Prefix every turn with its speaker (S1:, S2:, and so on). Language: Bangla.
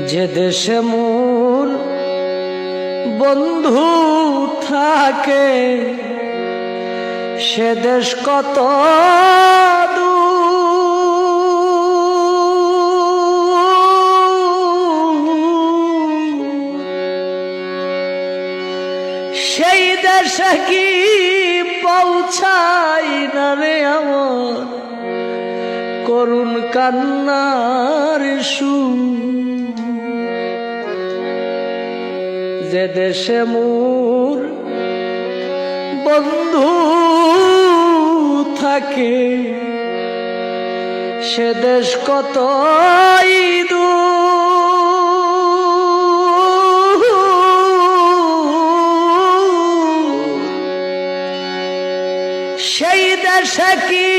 S1: যে দেশে মোর বন্ধু থাকে সে দেশ কত সেই দেশে কি পৌঁছাই না রে আমার করুণ কান্নার সুর। যে দেশে মোর বন্ধু থাকে সে দেশ কত দূর। সেই দেশে কি